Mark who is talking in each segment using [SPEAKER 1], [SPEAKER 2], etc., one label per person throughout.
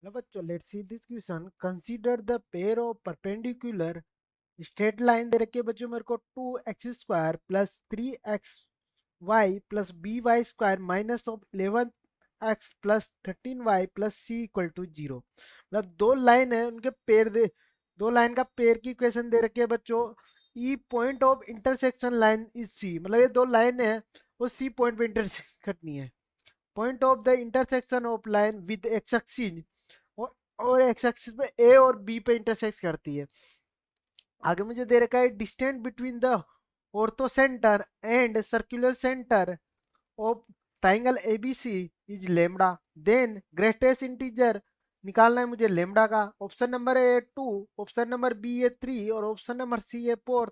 [SPEAKER 1] Now, बच्चों, let's see this question. Consider the pair of perpendicular straight line दे रखी है बच्चों मेरे को 2x² plus 3xy plus by square minus of 11x plus 13y plus c equal to 0। मतलब दो line है उनके पेयर दे, दो लाइन का पेयर की इक्वेशन दे रखी है बच्चों। E point of intersection line is C, मतलब ये दो लाइन है वो सी पॉइंट पे इंटरसेक्ट करनी है। Point of the intersection of line with x axis, और एक्स एक्सिस पे ए और बी पे इंटरसेक्ट करती है। आगे मुझे दे रखा है distance between the ortho centre and circular centre of triangle ABC is lambda. Then greatest integer निकालना है मुझे लेमडा का। Option number A 2, option number B A 3 और ऑप्शन नंबर सी ए 4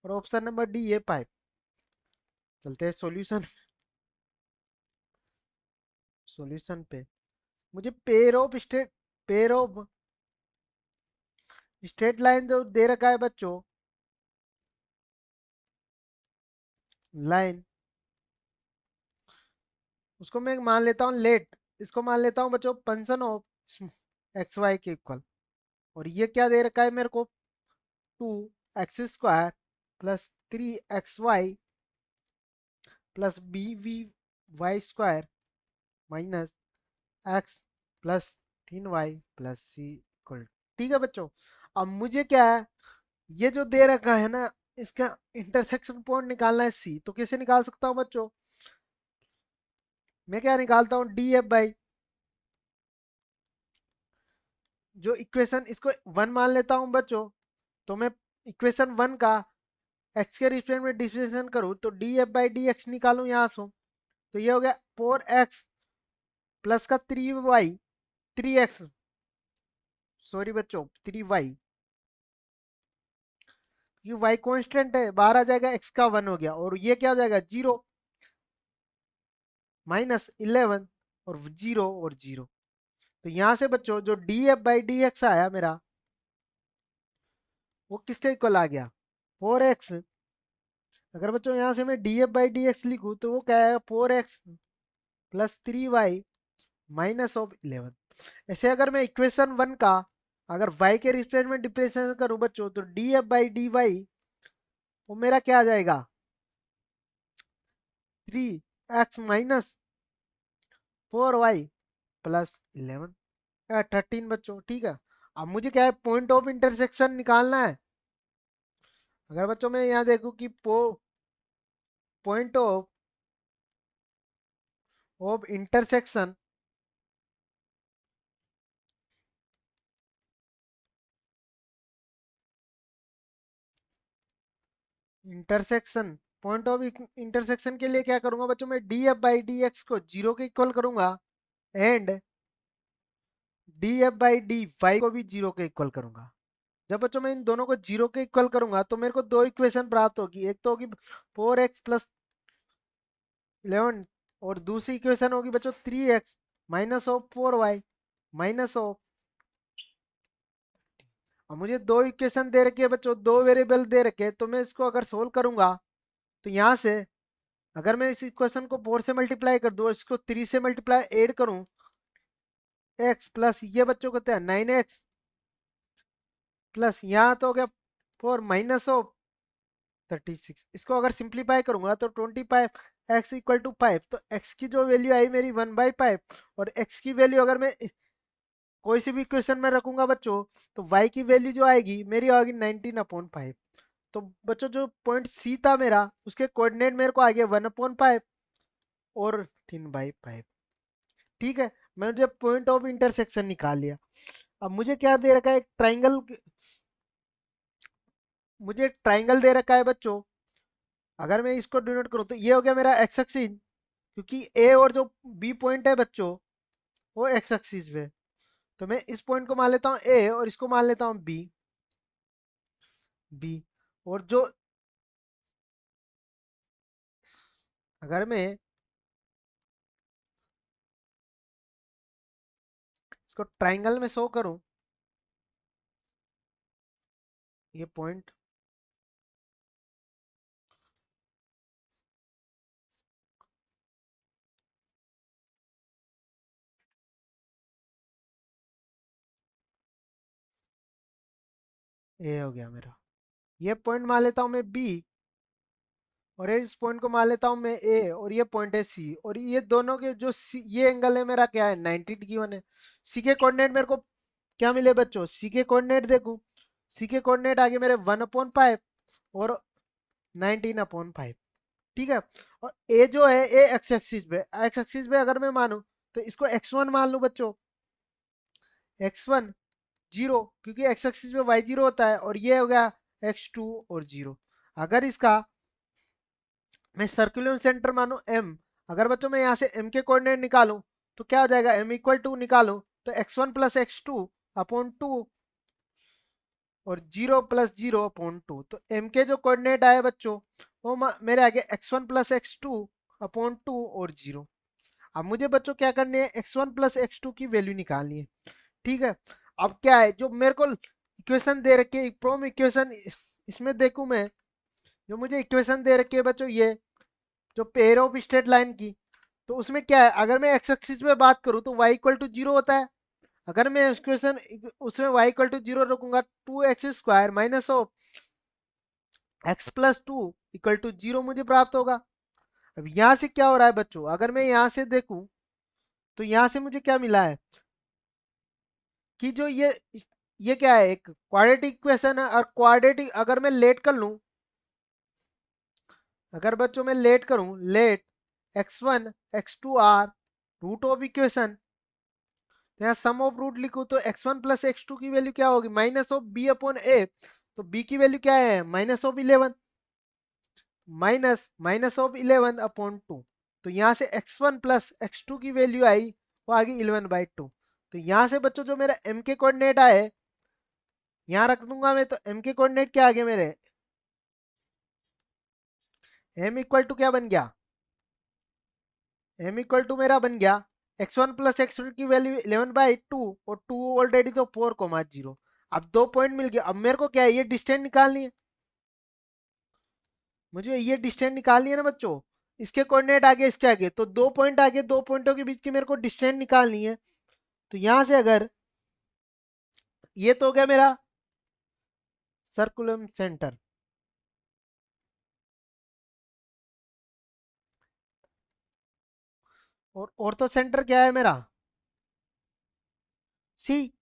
[SPEAKER 1] और ऑप्शन नंबर डी ए 5। चलते हैं सॉल्यूशन, सॉल्यूशन पे। मुझे पेयर ऑफ स्ट्रेट लाइन जो दे रखा है बच्चों, लाइन, उसको मैं मान लेता हूँ लेट, इसको मान लेता हूँ बच्चों फंक्शन ऑफ एक्स वाई के इक्वल। और ये क्या दे रखा है मेरे को, 2x² plus 3xy plus bvy² minus x plus 3y plus c equal. ठीक है बच्चों, अब मुझे क्या है, ये जो दे रखा है ना, इसका इंटरसेक्शन पॉइंट निकालना है सी। तो कैसे निकाल सकता हूँ बच्चों, मैं क्या निकालता हूँ डी एफ बाई, जो इक्वेशन इसको 1 मान लेता हूँ बच्चों। तो मैं इक्वेशन 1 का एक्स के रिस्पेक्ट में डिफरेंशिएशन करूँ तो d f by d x निकालूं यहाँ से। तो ये हो गया 4x प्लस का 3y, 3x, सॉरी बच्चों 3y, ये y कांस्टेंट है, बाहर आ जाएगा, x का 1 हो गया और ये क्या हो जाएगा 0 माइनस 11 और 0 और 0। तो यहां से बच्चों जो D f by d x आया मेरा, वो किसके इक्वल आ गया, 4x। अगर बच्चों यहाँ से मैं d f by d x लिखूँ तो वो क्या है 4x plus 3y minus of 11। ऐसे अगर मैं इक्वेशन 1 का अगर y के रिस्पेक्ट में डिफरेंशिएशन करूं बच्चों तो d f by d y वो मेरा क्या आ जाएगा 3x माइनस 4y प्लस 11, 13 बच्चों। ठीक है, अब मुझे क्या है पॉइंट ऑफ इंटरसेक्शन निकालना है। अगर बच्चों मैं यहाँ देखूं कि point of intersection, intersection point of intersection के लिए क्या करूंगा बच्चों, मैं d f by d x को 0 के इक्वल करूंगा and d f by d y को भी 0 के इक्वल करूंगा। जब बच्चों मैं इन दोनों को 0 के इक्वल करूंगा तो मेरे को दो इक्वेशन प्राप्त होगी, एक तो होगी 4x प्लस 11 और दूसरी इक्वेशन होगी बच्चों 3x minus of 4y minus of. अब मुझे दो इक्वेशन दे रखी है बच्चों, दो वेरिएबल दे रखे हैं, तो मैं इसको अगर सोल्व करूंगा तो यहाँ से अगर मैं इस इक्वेशन को 4 से मल्टीप्लाई कर दूँ, इसको 3 से मल्टीप्लाई ऐड करूं, x प्लस ये बच्चों कहते हैं 9x प्लस यहाँ तो हो गया 4 माइनस ऑफ 36। इसको अगर सिंप्लीफाई करूंगा तो 25 एक्स इक्वल टू 5। तो x की जो वैल्यू आई मेरी 1/5 और x की वैल्यू अगर मैं कोई सी भी इक्वेशन में रखूंगा बच्चों तो y की वैल्यू जो आएगी मेरी आएगी 19/5। तो बच्चों जो पॉइंट सी था मेरा उसके कोऑर्डिनेट मेरे को आ गया 1/5 और 3/5। ठीक है, मैंने जब पॉइंट ऑफ इंटरसेक्शन निकाल लिया। अब मुझे क्या दे रखा है, एक ट्राइंगल, मुझे ट्राइंगल दे रखा है बच्चों। अगर मैं इसको डिनोट करूं तो ये हो गया मेरा एक्स एक्सिस, क्योंकि ए और जो बी पॉइंट है बच्चों वो एक्स एक्सिस पे। तो मैं इस पॉइंट को मान लेता हूँ ए और इसको मान लेता हूँ बी, बी। और जो अगर मैं इसको ट्राइंगल में शो करूं, ये पॉइंट ए हो गया मेरा। ये पॉइंट मान लेता हूँ मैं बी, और इस पॉइंट को मान लेता हूँ मैं ए, और ये पॉइंट है सी, और ये दोनों के जो ये एंगल है मेरा क्या है 90 डिग्री वन है। सी के कोऑर्डिनेट मेरे को क्या मिले बच्चों, सी के कोऑर्डिनेट देखूं, सी के कोऑर्डिनेट आगे मेरे 1/5 और 19/5। ठीक है। और ए जो है ए एक्स एक्सिस पे, एक्स एक्सिस पे अगर मैं मानूं तो इसको x1 मान लूं बच्चों, x1 जीरो, क्योंकि एक्स एक्सिस पे y0 होता है, और ये हो गया x2 और जीरो। अगर इसका मैं सर्कुलर सेंटर मानू m, अगर बच्चों मैं यहाँ से m के कोऑर्डिनेट निकालूं तो क्या हो जाएगा, m इक्वल टू निकालूं तो x1 प्लस x2/2 और 0 + 0/2। तो m के जो कोऑर्डिनेट आए बच्चों वो मेरे आगे x1 प्लस x2/2 और 0। अब मुझे बच्चों क्या करनी है, x1 प्लस x2 की वैल्यू निकालनी है। ठीक है। अब क्या है जो मेरे को इक्वेशन दे रखी है, प्रोम इक्वेशन, इसमें देखूं मैं, जो मुझे इक्वेशन दे रखी है बच्चों, ये जो पेयर ऑफ स्ट्रेट लाइन की, तो उसमें क्या है, अगर मैं एक्स एक्सिस पे बात करूं तो y इक्वल टू 0 होता है। अगर मैं इक्वेशन उसमें y इक्वल टू 0 रखूंगा, 2x² minus of x+2 equal to 0 मुझे प्राप्त होगा। अब यहां से क्या हो रहा है बच्चों, अगर मैं यहां से देखूं तो यहां से मुझे क्या मिला है कि जो ये क्या है, एक क्वाड्रेटिक इक्वेशन है, और क्वाड्रेटिक अगर मैं लेट कर लूं, अगर बच्चों मैं लेट करूं, let x1 x2 are root of equation, यहाँ सम ऑफ रूट लिखूं तो x1 प्लस x2 की वैल्यू क्या होगी, माइनस ऑफ b/a। तो b की वैल्यू क्या है, -11, -11/2। तो यहाँ से x1 प्लस x2 की वैल्यू आई, वो आ गई 11/2। तो यहाँ से बच्चों जो मेरा m के कोऑर्डिनेट आए यहाँ रख दूंगा मैं, तो m के कोऑर्डिनेट क्या आ गए मेरे, m इक्वल टू क्या बन गया, m इक्वल टू मेरा बन गया x1 प्लस x2 की वैल्यू 11/2, और 2 ऑलरेडी तो 4,0। अब 2 पॉइंट मिल गया। अब मेरे को क्या है, ये डिस्टेंस निकालनी है, मुझे ये डिस्टेंस निकालनी है ना बच्चों। इसके कोऑर्डिनेट आगे इसके आगे, तो 2 पॉइंट आगे, 2 पॉइंटों के बीच की मेरे को डिस्टेंस निकालनी है। तो यहां से अगर ये तो हो गया मेरा सर्कुलम सेंटर, और ऑर्थो सेंटर क्या है मेरा, सी।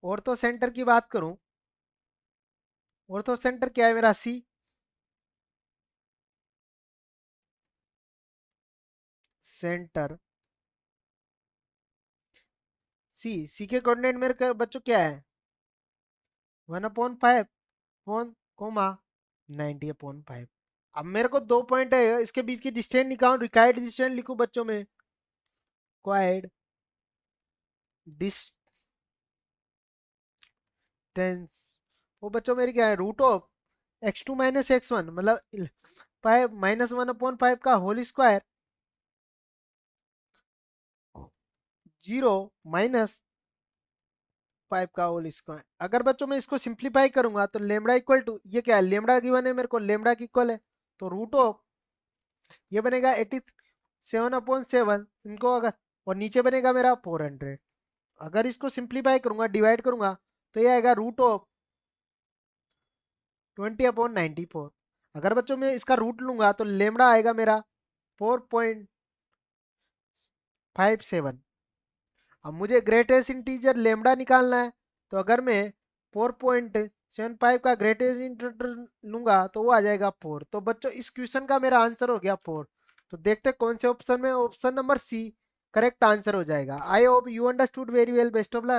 [SPEAKER 1] ऑर्थो सेंटर की बात करूं, ऑर्थो सेंटर क्या है मेरा, सी। सेंटर सी के कोऑर्डिनेट मेरे बच्चों क्या है, 1/5 फोन कोमा 90/5। अब मेरे को 2 पॉइंट है, इसके बीच की डिस्टेंस निकालूं, रिक्वायर्ड डिस्टेंस लिखूं बच्चों में, रिक्वायर्ड डिस्टेंस, वो बच्चों मेरी क्या है, root of x2 minus x1, मतलब 5 -1/5 का होल स्क्वायर, 0 - 5 का होल स्क्वायर। अगर बच्चों मैं इसको सिंप्लीफाई करूंगा तो लेमड़ा इक्वल टू, ये क्या है, लेमड़ा गिवन है मेरे को, लेमड़ा की इक्वल है, तो रूट ऑफ ये बनेगा 87/7 इनको अगर, और नीचे बनेगा मेरा 400। अगर इसको सिंप्लीफाई करूंगा, डिवाइड करूंगा, तो ये आएगा रूट ऑफ 20/94। अगर बच्चों मैं इसका रूट लूंगा तो लेमड़ा आएगा मेरा 4.57। अब मुझे ग्रेटेस्ट इंटीजर लेमड़ा निकालना है, तो अगर मैं 4.75 का ग्रेटेस्ट इंटीजर लूंगा तो वो आ जाएगा 4। तो बच्चों इस क्वेश्चन का मेरा आंसर हो गया 4। तो देखते कौन से ऑप्शन में, option number C correct answer हो जाएगा। I hope you understood very well, best of luck.